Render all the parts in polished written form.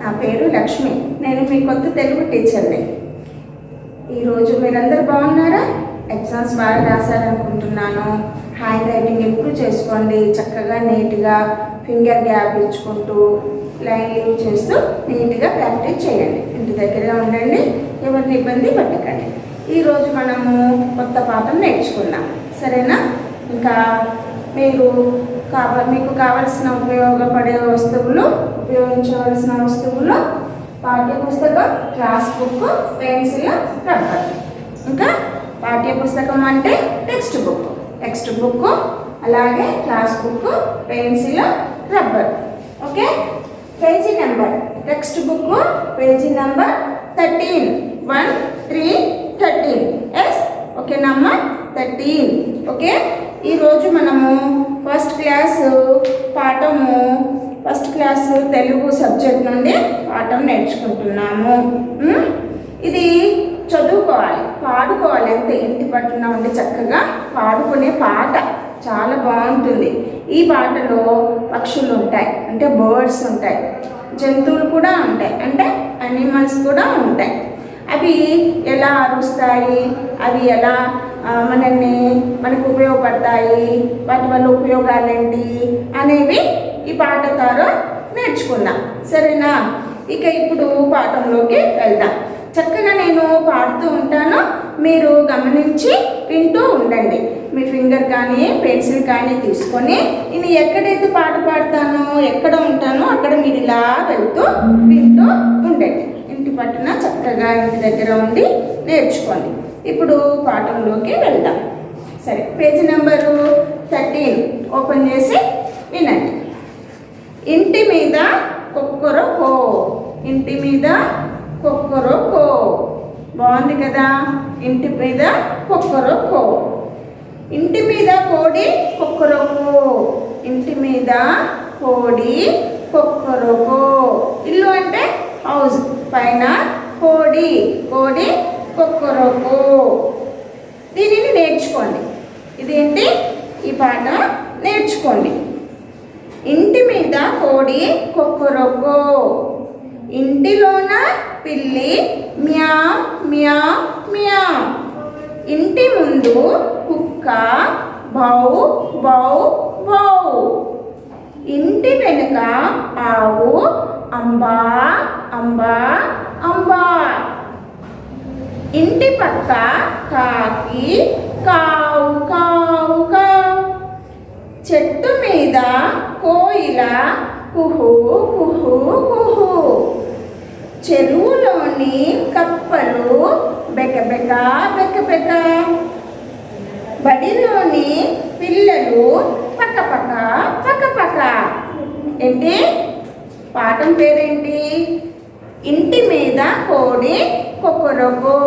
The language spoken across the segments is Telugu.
నా పేరు లక్ష్మి. నేను మీ కొత్త తెలుగు టీచర్ని. ఈరోజు మీరందరూ బాగున్నారా? ఎగ్జామ్స్ బాగా రాశారనుకుంటున్నాను. హ్యాండ్ రైటింగ్ ఇంప్రూవ్ చేసుకోండి. చక్కగా నీట్గా ఫింగర్ గ్యాప్ ఇచ్చుకుంటూ లైన్ లీవ్ చేస్తూ నీట్గా ప్రాక్టీస్ చేయండి. ఇంటి దగ్గరగా ఉండండి, ఎవరిని ఇబ్బంది పెట్టకండి. ఈరోజు మనము కొత్త పాఠం నేర్చుకుందాం, సరేనా? ఇంకా మీకు కావలసిన ఉపయోగపడే వస్తువులు, ఉపయోగించవలసిన వస్తువులు పాఠ్య పుస్తకం, క్లాస్ బుక్, పెన్సిల్, రబ్బర్. ఇంకా పాఠ్య పుస్తకం అంటే టెక్స్ట్ బుక్, అలాగే class book, pencil, rubber. Okay, page number text book page number 13, 1, 3, 13. Yes, ఓకేనమ్మా, 13. ఓకే, ఈరోజు మనము ఫస్ట్ క్లాస్ తెలుగు సబ్జెక్ట్ నుండి పాఠం నేర్చుకుంటున్నాము. ఇది చదువుకోవాలి, పాడుకోవాలి. అంతే, ఇంటి పట్టున ఉండి చక్కగా పాడుకునే పాట చాలా బాగుంటుంది. ఈ పాటలో పక్షులు ఉంటాయి, అంటే బర్డ్స్ ఉంటాయి, జంతువులు కూడా ఉంటాయి, అంటే అనిమల్స్ కూడా ఉంటాయి. అవి ఎలా అరుస్తాయి, అవి ఎలా మనకు ఉపయోగపడతాయి, వాటి వల్ల ఉపయోగాలు ఏంటి అనేవి ఈ పాట ద్వారా నేర్చుకుందాం, సరేనా? ఇక ఇప్పుడు పాఠంలోకి వెళ్దాం. చక్కగా నేను పాడుతూ ఉంటాను, మీరు గమనించి వింటూ ఉండండి. మీ ఫింగర్ కానీ పెన్సిల్ కానీ తీసుకొని నేను ఎక్కడైతే పాట పాడతానో, ఎక్కడ ఉంటానో అక్కడ మీరు ఇలా వెళ్తూ వింటూ ఉండండి. ఇంటి పట్టున చక్కగా ఇంటి దగ్గర ఉండి నేర్చుకోండి. ఇప్పుడు పాఠంలోకి వెళ్దాం. సరే, పేజీ నెంబరు 13 ఓపెన్ చేసి వినండి. ఇంటి మీద కొక్కరొకో, ఇంటి మీద కొక్కరొకో. బాగుంది కదా? ఇంటి మీద కొక్కరొకో. ఇంటి మీద కోడి కొక్కరొకో, ఇంటి మీద కోడి కొక్కరొకో. ఇల్లు అంటే హౌస్, పైన కోడి కొక్కరొకో. దీనిని నేర్చుకోండి. ఇదేంటి? ఈ పాట నేర్చుకోండి. ఇంటి మీద కోడి కొక్కరొకో, ఇంటిలోన పిల్లి మ్యావ్ మ్యావ్ మ్యావ్, ఇంటి ముందు కుక్క బౌ బౌ బౌ, ఇంటి వెనుక ఆవు అంబా అంబా అంబా, ఇంటి పక్క కాకి కావు కావు కావు, చెట్టు మీద కోయిల కుహు కుహు కుహు, చెరువులోని కప్పలు బెకబెక బెకబెక, బడిలోని పిల్లలు పక్కపక్క పక్కపక్క. ఏంటి పాఠం పేరేంటి? ఇంటి మీద కోడి కొక్కరొకో,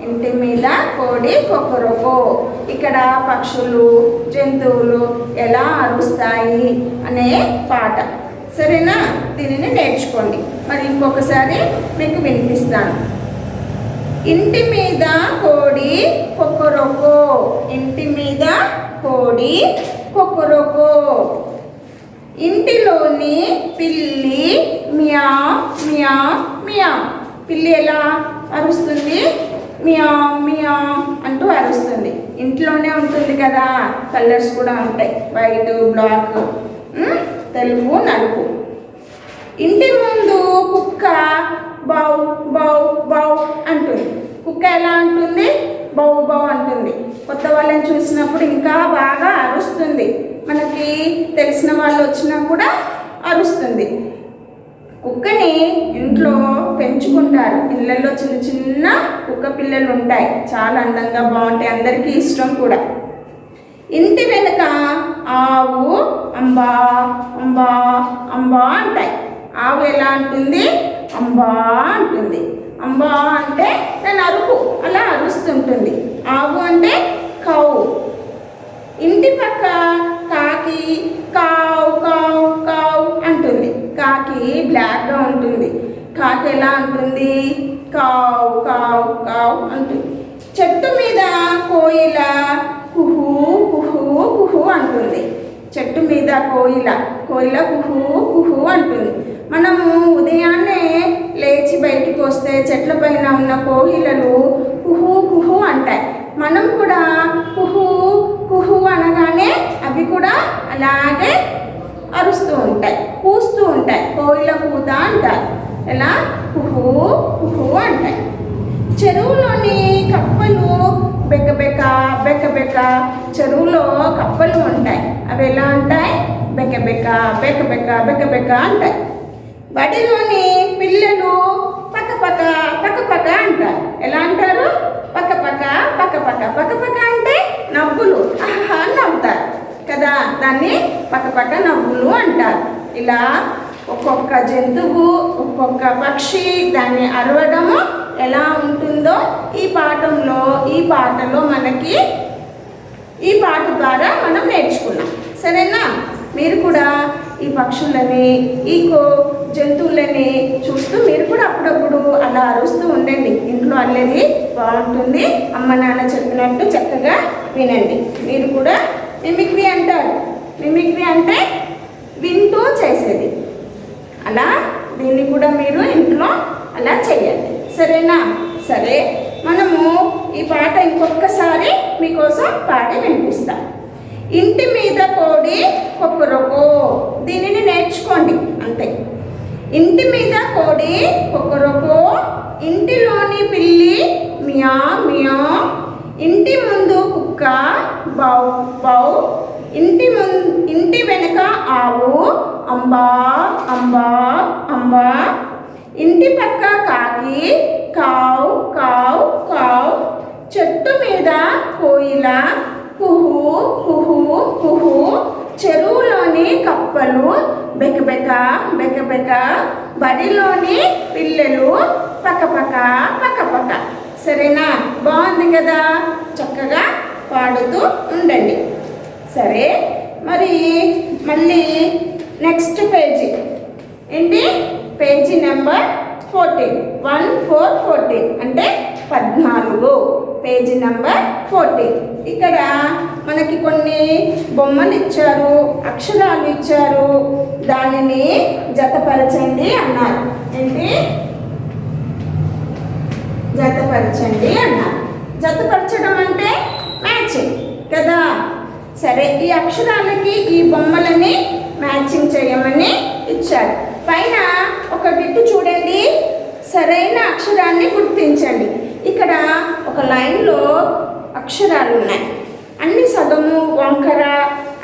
ఇంటి మీద కోడి కొక్కరొకో. ఇక్కడ పక్షులు, జంతువులు ఎలా అరుస్తాయి అనే పాట, సరేనా? దీనిని నేర్చుకోండి. మరి ఇంకొకసారి మీకు వినిపిస్తాను. ఇంటి మీద కోడి కొక్కరొకో, ఇంటి మీద కోడి కొక్కరొకో, ఇంటిలోని పిల్లి మ్యావ్ మ్యావ్ మ్యావ్. పిల్లి ఎలా అరుస్తుంది? మ్యావ్ మ్యావ్ అంటూ అరుస్తుంది. ఇంట్లోనే ఉంటుంది కదా, కలర్స్ కూడా ఉంటాయి, వైట్, బ్లాక్, తెలుపు, నలుపు. ఇంటి ముందు కుక్క బౌ బౌ బౌ అంటుంది. కుక్క ఎలా అంటుంది? బౌ బౌ అంటుంది. కొత్త వాళ్ళని చూసినప్పుడు ఇంకా బాగా అరుస్తుంది. మనకి తెలిసిన వాళ్ళు వచ్చినా కూడా అరుస్తుంది. కుక్కని ఇంట్లో పెంచుకుంటారు. ఇళ్ళల్లో చిన్న చిన్న కుక్క పిల్లలు ఉంటాయి, చాలా అందంగా బాగుంటాయి, అందరికీ ఇష్టం కూడా. ఇంటి వెనుక ఆవు అంబా అంబా అంబా అంటాయి. ఆవు ఎలా అంటుంది? అంబా అంటుంది. అంబా అంటే దాని అరుపు, అలా అరుస్తుంటుంది. ఆవు అంటే కౌ. ఇంటి పక్క కాకి కావు కావు కావు అంటుంది. కాకి బ్లాక్గా ఉంటుంది. కాకి ఎలా అంటుంది? కావు కావు కావు అంటుంది. చెట్టు మీద కోయిల కుహు కుహు కుహు అంటుంది. చెట్టు మీద కోయిల కుహు కుహు అంటుంది. మనము ఉదయాన్నే లేచి బయటికి వస్తే చెట్ల పైన ఉన్న కోయిలలు కుహు కుహు అంటాయి. మనం కూడా కుహు కుహు అనగానే అవి కూడా అలాగే అరుస్తూ ఉంటాయి, కూస్తూ ఉంటాయి. కోయిల కూత అంటారు. ఎలా కుహు కుహు అంటాయి. చెరువులోని కప్పలు బెక్కబెక్క బెక్కబెక్క. చెరువులో కప్పలు ఉంటాయి. అవి ఎలా ఉంటాయి? బెక్కబెక్క బెక్కబెక్క బెక్కబెక్క అంటాయి. బడిలోని పిల్లలు పక్కపక్క పక్కపక్క అంటారు. ఎలా అంటారు? పక్కపక్క పక్కపక్క. పక్కపక్క అంటే నవ్వులు, ఆహా నవ్వుతారు కదా, దాన్ని పక్కపక్క నవ్వులు అంటారు. ఇలా ఒక్కొక్క జంతువు, ఒక్కొక్క పక్షి దాన్ని అరవడము ఎలా ఉంటుందో ఈ పాటలో మనకి ఈ పాట ద్వారా మనం నేర్చుకున్నాం. సరేనా? మీరు కూడా ఈ పక్షులని, ఈ జంతువులని చూస్తూ మీరు కూడా అప్పుడప్పుడు అలా అరుస్తూ ఉండండి. ఇంట్లో అల్లరి బాగుంటుంది. అమ్మ నాన్న చెప్పినట్టు చక్కగా వినండి. మీరు కూడా మిమిక్రీ అంటారు. మిమిక్రీ అంటే వింటూ చేసేది. అలా దీన్ని కూడా మీరు ఇంట్లో అలా చేయండి. సరేనా? సరే, మనము ఈ పాట ఇంకొకసారి మీకోసం పాడి వినిపిస్తాం. ఇంటి మీద కోడి కొక్కరొకో. దీనిని నేర్చుకోండి అంతే. ఇంటి మీద కోడి కొక్కరొకో, ఇంటిలోని పిల్లి మియా మియా, ఇంటి ముందు కుక్క బౌ బౌ, ఇంటి వెనుక ఆవు అంబా అంబా అంబా, ఇంటి పక్క కాకి కావ్ కావ్ కావ్, చెట్టు మీద కోయిల కుహు కుహు కుహు, చెరువులోని కప్పలు బెకబెక బెకబెక, బడిలోని పిల్లలు పక్కపక్క పక్కపక్క. సరేనా? బాగుంది కదా? చక్కగా పాడుతూ ఉండండి. సరే, మరి మళ్ళీ నెక్స్ట్ పేజీ ఏంటి? పేజీ నెంబర్ 14, 14 అంటే 14. Page number 14. ఇక్కడ మనకి కొన్ని బొమ్మలు ఇచ్చారు, అక్షరాలు ఇచ్చారు. దానిని జతపరచండి అన్నారు. ఏంటి? జతపరచండి అన్నారు. జతపరచడం అంటే మ్యాచింగ్ కదా. సరే, ఈ అక్షరాలకి ఈ బొమ్మలని మ్యాచింగ్ చేయమని ఇచ్చారు. పైన ఒక బిట్టు చూడండి. సరైన అక్షరాన్ని గుర్తించండి. ఇక్కడ ఒక లైన్లో అక్షరాలు ఉన్నాయి. అన్ని సగము వంకర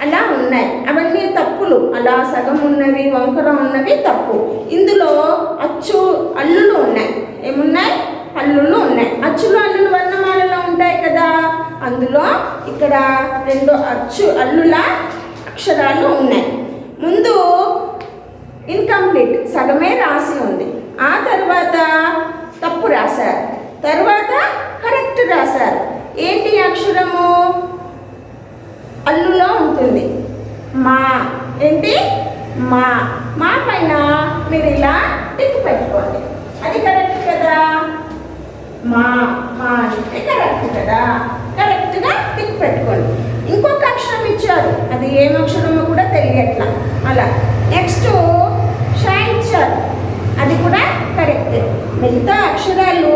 అలా ఉన్నాయి. అవన్నీ తప్పులు. అలా సగం ఉన్నవి వంకర ఉన్నవి తప్పు. ఇందులో అచ్చు అల్లులు ఉన్నాయి. ఏమున్నాయి? అల్లులు ఉన్నాయి. అచ్చులు అల్లులు వర్ణమాలలో ఉంటాయి కదా. అందులో ఇక్కడ 2 అచ్చు అల్లుల అక్షరాలు ఉన్నాయి. ముందు ఇన్కంప్లీట్ సగమే రాసి ఉంది. ఆ తర్వాత తప్పు రాశారు. తర్వాత కరెక్ట్ రాశారు. ఏంటి అక్షరము? అల్లులో ఉంటుంది మా. ఏంటి? మా. మా పైన మీరు ఇలా టిక్ పెట్టుకోండి. అది కరెక్ట్ కదా. మా మా అంటే కరెక్ట్ కదా. కరెక్ట్గా టిక్ పెట్టుకోండి. ఇంకొక అక్షరం ఇచ్చారు. అది ఏం అక్షరమో కూడా తెలియట్లా. అలా నెక్స్ట్ షా ఇచ్చారు. అది కూడా కరెక్ట్. మిగతా అక్షరాలు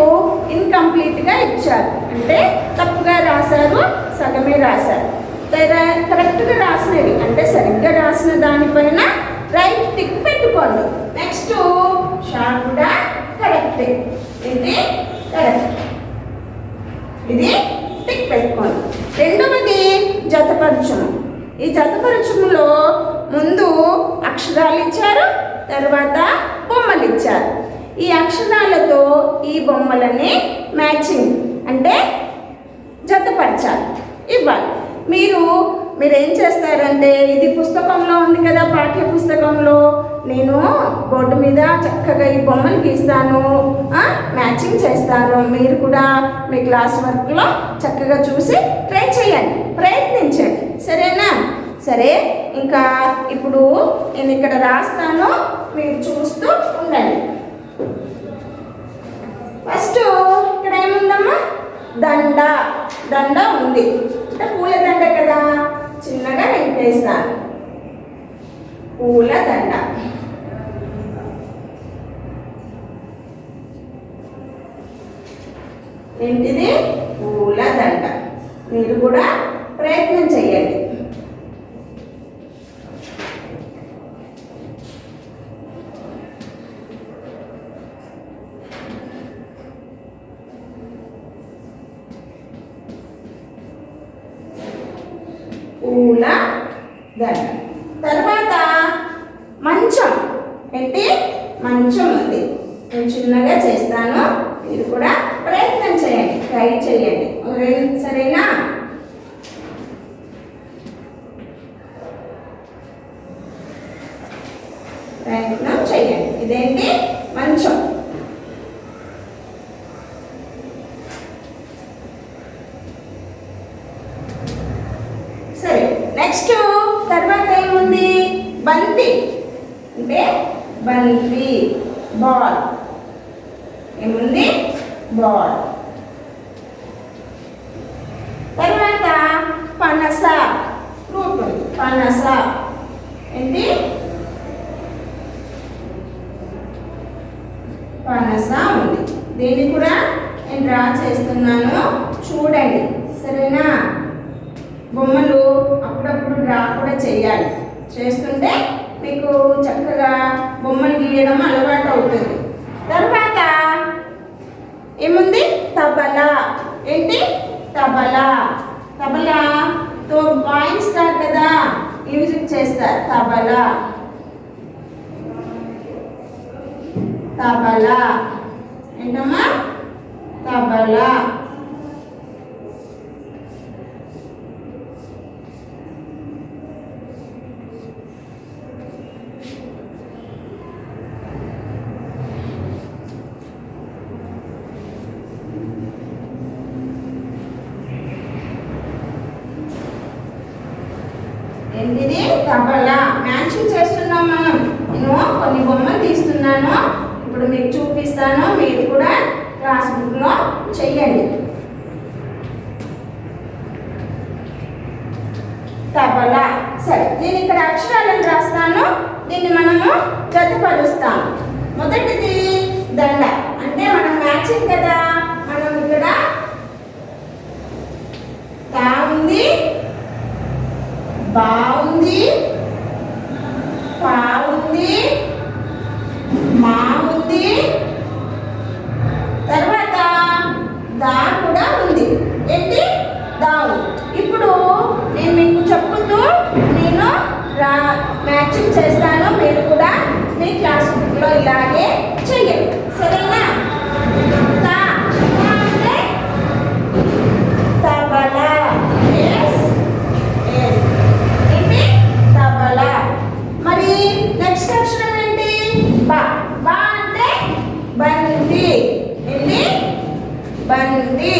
ఇన్కంప్లీట్గా ఇచ్చారు. అంటే తప్పుగా రాశారు, సగమే రాశారు. కరెక్ట్గా రాసినవి అంటే సరిగ్గా రాసిన దానిపైన రైట్ టిక్ పెట్టుకోండి. నెక్స్ట్ షా కూడా కరెక్ట్. ఇది కరెక్ట్. ఇది టిక్ పెట్టుకోండి. రెండవది జతపరచము. ఈ జతపరచములో ముందు అక్షరాలు ఇచ్చారు, తర్వాత బొమ్మలు ఇచ్చారు. ఈ అక్షరాలతో ఈ బొమ్మలని మ్యాచింగ్ అంటే జతపరచాలి, ఇవ్వాలి. మీరేం చేస్తారంటే, ఇది పుస్తకంలో ఉంది కదా, పాఠ్య పుస్తకంలో నేను బోర్డు మీద చక్కగా ఈ బొమ్మలు గీస్తాను, మ్యాచింగ్ చేస్తాను. మీరు కూడా మీ క్లాస్ వర్క్లో చక్కగా చూసి ట్రై చేయండి, ప్రయత్నించండి. సరేనా? సరే, ఇంకా ఇప్పుడు నేను ఇక్కడ రాస్తాను, మీరు చూస్తూ ఉండండి. ఫస్ట్ ఇక్కడ ఏముందమ్మా? దండ. దండ ఉంది అంటే పూల దండ కదా. చిన్నగా నేను వేస్తాను పూల దండ. ఏంటిది? పూలదండ. మీరు కూడా ప్రయత్నం చేయండి. పూలదండ. తర్వాత మంచం. ఏంటి? మంచం ఉంది. నేను చిన్నగా చేస్తాను, మీరు కూడా ప్రయత్నం చేయండి, ట్రై చేయండి. సరేనా? ప్రయత్నం చేయండి. ఇదేంటి? మంచం. సరే, నెక్స్ట్ తర్వాత ఏముంది? బంతి. అంటే బంతి, బాల్. ఏముంది? బాల్. తర్వాత పనస, ఫ్రూట్. పనస ఏంటి? పనస ఉంది. దీన్ని కూడా నేను డ్రా చేస్తున్నాను, చూడండి. సరేనా? బొమ్మలు అప్పుడప్పుడు డ్రా కూడా చేయాలి. చేస్తుంటే మీకు చక్కగా బొమ్మలు గీయడం అలవాటు అవుతుంది. తర్వాత ఏముంది? తబలా. ఏంటి? తబలా. తబలాతో వాయిస్తారు కదా, మ్యూజిక్ చేస్తారు. తబలా, తబలా. ఏంటమ్మా? తబలా. ఏంటిది? తబలా. మ్యాచింగ్ చేస్తున్నాం మనం. నేను కొన్ని బొమ్మలు తీస్తున్నాను, ఇప్పుడు మీకు చూపిస్తాను, మీరు కూడా క్లాస్ బుక్లో చెయ్యండి. తబలా. సరే, నేను ఇక్కడ అక్షరాలను రాస్తాను, దీన్ని మనము జతపరుస్తాము. మొదటిది దండ. అంటే మనం మ్యాచింగ్ కదా, మనం ఇక్కడ తా ఉంది, బాగుంది, బాగుంది, మా ఉంది, తర్వాత దా కూడా ఉంది. ఏంటి? దా ఉంది. ఇప్పుడు నేను మీకు చెప్పుతూ నేను మ్యాచింగ్ చేస్తాను, మీరు కూడా మీ క్లాస్ బుక్లో ఇలాగే చెయ్యండి. సరేనా? తా అంటే తబలా. తబలా. మరి నెక్స్ట్ అక్షరం ఏంటి? బా. బా అంటే బంతి. ఏంటి? బంతి.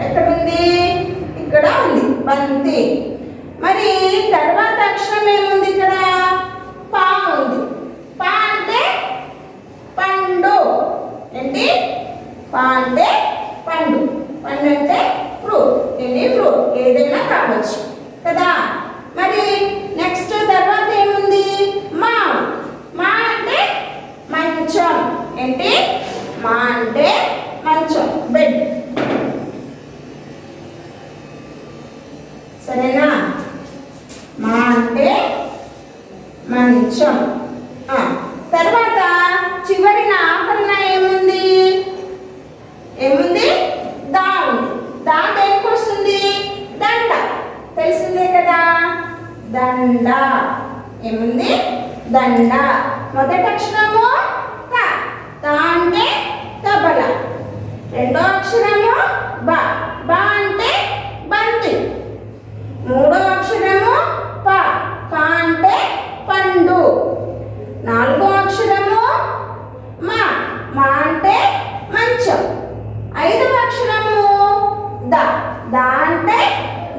ఎక్కడుంది? ఇక్కడ ఉంది బంతి. మరి తర్వాత అక్షరం ఏముంది? ఇక్కడ పా ఉంది. పా అంటే పండు. ఏంటి? పా అంటే పండు. పండు అంటే ఫ్రూట్. ఏంటి? ఫ్రూట్. ఏదైనా కావచ్చు కదా. మరి నెక్స్ట్ తర్వాత ఏముంది? మా. మా అంటే మంచం. ఏంటి? మా అంటే మంచం, బెడ్. సరేనా? మా అంటే మంచం. తర్వాత చివరి ఆఖరణ ఏముంది? ఏముంది? దా ఉంది. దా దేనికి వస్తుంది? దండ. తెలిసిందే కదా, దండ. ఏముంది? దండ. మొదటి అక్షరము తా. తా అంటే తబలా. రెండో అక్షరము బా. బా అంటే బంతి. మూడో అక్షరము పా. పా అంటే పండు. నాలుగో అక్షరము మా. మా అంటే మంచం. ఐదవ అక్షరము దా. దా అంటే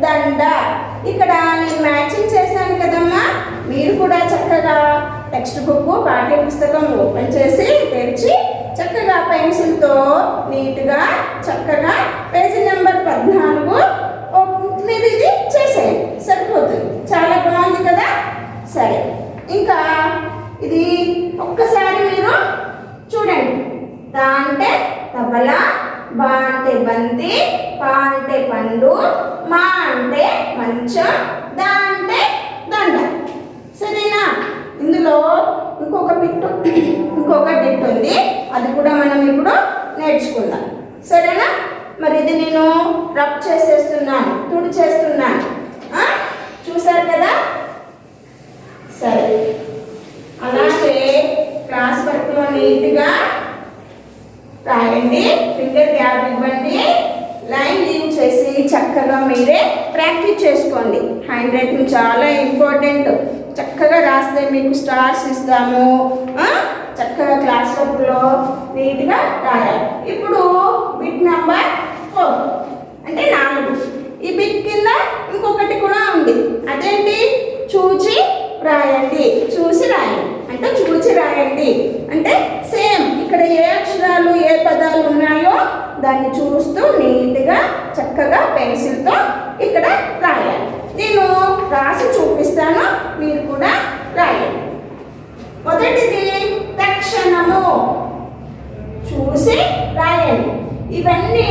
దండ. ఇక్కడ నేను మ్యాచింగ్ చేశాను కదమ్మా, మీరు కూడా చక్కగా టెక్స్ట్ బుక్, పాఠ్య పుస్తకం ఓపెన్ చేసి తెరిచి చక్కగా పెన్సిల్తో నీట్గా చక్కగా పేజీ నెంబర్ 14 మీరు ఇది చేసేయండి, సరిపోతుంది. చాలా బాగుంది కదా. సరే, ఇంకా ఇది ఒక్కసారి మీరు చూడండి. తా అంటే తబల, బా అంటే బంతి, పా అంటే పండు, మా అంటే మంచం, దా అంటే దండ. సరేనా? ఇందులో ఇంకొక బిట్ ఉంది, అది కూడా మనం ఇప్పుడు నేర్చుకుందాం. సరేనా? మరి ఇది నేను రబ్ చేసేస్తున్నాను, తుడి చేస్తున్నాను. చూసారు కదా? సరే, అలాగే క్లాస్ వర్క్లో నీట్గా రాయండి, ఫింగర్ గ్యాప్ ఇవ్వండి, లైన్ లీవ్ చేసి చక్కగా మీరే ప్రాక్టీస్ చేసుకోండి. హ్యాండ్ రైటింగ్ చాలా ఇంపార్టెంట్. చక్కగా రాస్తే మీకు స్టార్స్ ఇస్తాము. చక్కగా క్లాస్ వర్క్లో నీట్గా రాయాలి. ఇప్పుడు బిట్ నెంబర్ 4 అంటే 4. ఈ బిట్ కింద ఇంకొకటి కూడా ఉంది, అదేంటి? చూచి రాయండి. చూసి రాయండి అంటే చూచి రాయండి అంటే సేమ్ ఇక్కడ ఏ అక్షరాలు ఏ పదాలు ఉన్నాయో దాన్ని చూస్తూ నీట్గా చక్కగా పెన్సిల్తో ఇక్కడ రాయాలి. నేను రాసి చూపిస్తాను, మీరు కూడా రాయండి. మొదటిది తక్షణము. చూసి రాయండి. ఇవన్నీ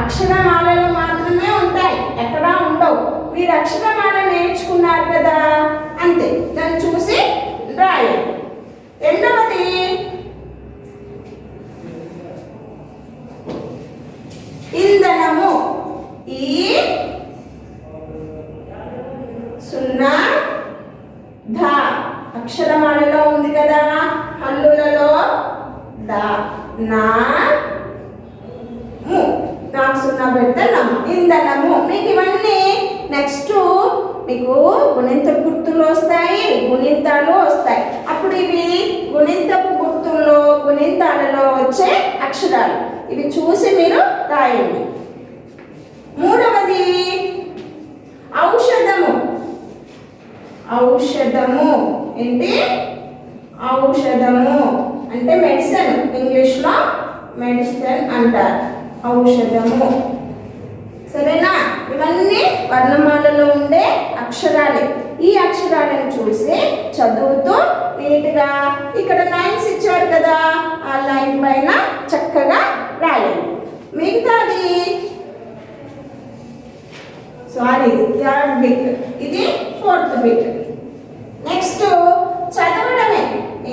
అక్షరమాలలో మాత్రమే ఉంటాయి, ఎక్కడా ఉండవు. మీరు అక్షరమాల నేర్చుకున్నారు కదా, అంతే. దాన్ని చూసి రాయండి. రెండవది ఇంధనము. ఈ 0 ధ అక్షరమాలలో ఉంది కదా, హల్లులలో ద నా ము, నాకు 0 పెడితే నమ్ము. ఇంధనము. మీకు ఇవన్నీ నెక్స్ట్ మీకు గుణింతపు గుర్తులు వస్తాయి, గుణింతాలు వస్తాయి. అప్పుడు ఇవి గుణింతపు గుర్తుల్లో గుణింతాలలో వచ్చే అక్షరాలు. ఇవి చూసి మీరు రాయండి. మూడవది ఔషధము. ఔషధము ఏంటి? ఔషధము అంటే మెడిసిన్, ఇంగ్లీష్లో మెడిసిన్ అంటారు. ఔషధము. సరేనా? ఇవన్నీ వర్ణమాలలో ఉండే అక్షరాలే. ఈ అక్షరాలను చూసి చదువుతూ నీట్గా ఇక్కడ లైన్స్ ఇచ్చారు కదా, ఆ లైన్ పైన చక్కగా రాయండి. మిగతాది సారీ, ఇది 3rd బిట్, ఇది 4th బిట్. నెక్స్ట్ చదవడమే,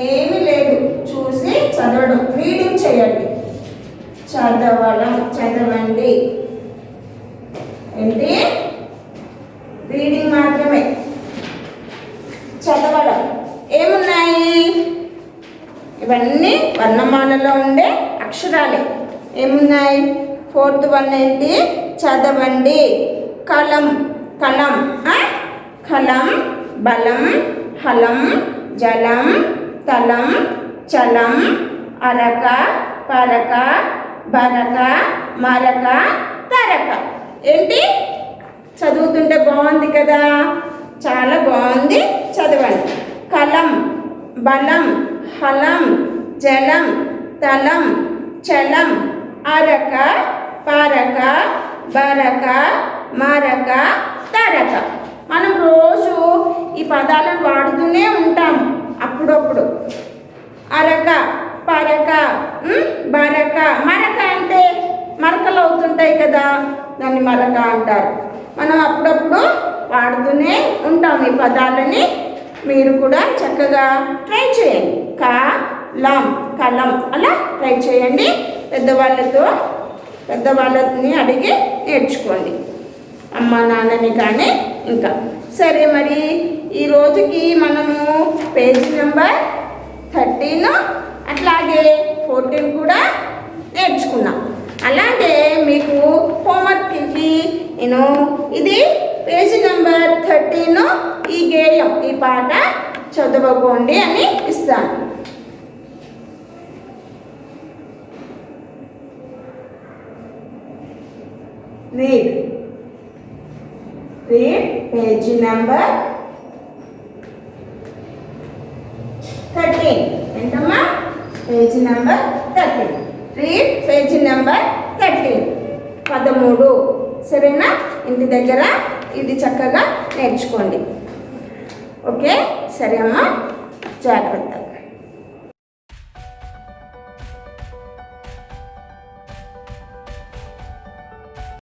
ఏమీ లేదు, చూసి చదవడం, రీడింగ్ చేయండి. చదవడం, చదవండి ఏంటి? రీడింగ్ మాత్రమే, చదవడం. ఏమున్నాయి? ఇవన్నీ వర్ణమాలలో ఉండే అక్షరాలే. ఏమున్నాయి? 4th వన్ ఏంటి? చదవండి. కలం, కలం, కలం, బలం, హలం, జలం, తలం, చలం, అరక, పరక, బరక, మరక, తరక. ఏంటి? చదువుతుంటే బాగుంది కదా, చాలా బాగుంది, చదవండి. కలం, బలం, హలం, జలం, తలం, చలం, అరక, పరక, బరక, మరక, తరక. మనం రోజు ఈ పదాలను వాడుతూనే ఉంటాం అప్పుడప్పుడు. అరక, పరక, బరక. మరక అంటే మరకలు అవుతుంటాయి కదా, దాన్ని మరక అంటారు. మనం అప్పుడప్పుడు వాడుతూనే ఉంటాం ఈ పదాలని. మీరు కూడా చక్కగా ట్రై చేయండి. కలం, కలం అలా ట్రై చేయండి. పెద్దవాళ్ళని అడిగి నేర్చుకోండి, అమ్మ నాన్నని కానీ. ఇంకా సరే, మరి ఈ రోజుకి మనము పేజ్ నెంబర్ 13 అట్లాగే 14 కూడా నేర్చుకున్నాం. అలాగే మీకు హోంవర్క్ నేను ఇది పేజ్ నెంబర్ 13 ఈ గేయం, ఈ పాట చదవకోండి అని ఇస్తాను. Read page number 13. ఏంటమ్మా? Page number 13. Read page number 13. 13. సరేనా? ఇంటి దగ్గర ఇది చక్కగా నేర్చుకోండి. ఓకే, సరే అమ్మా, జాగ్రత్త.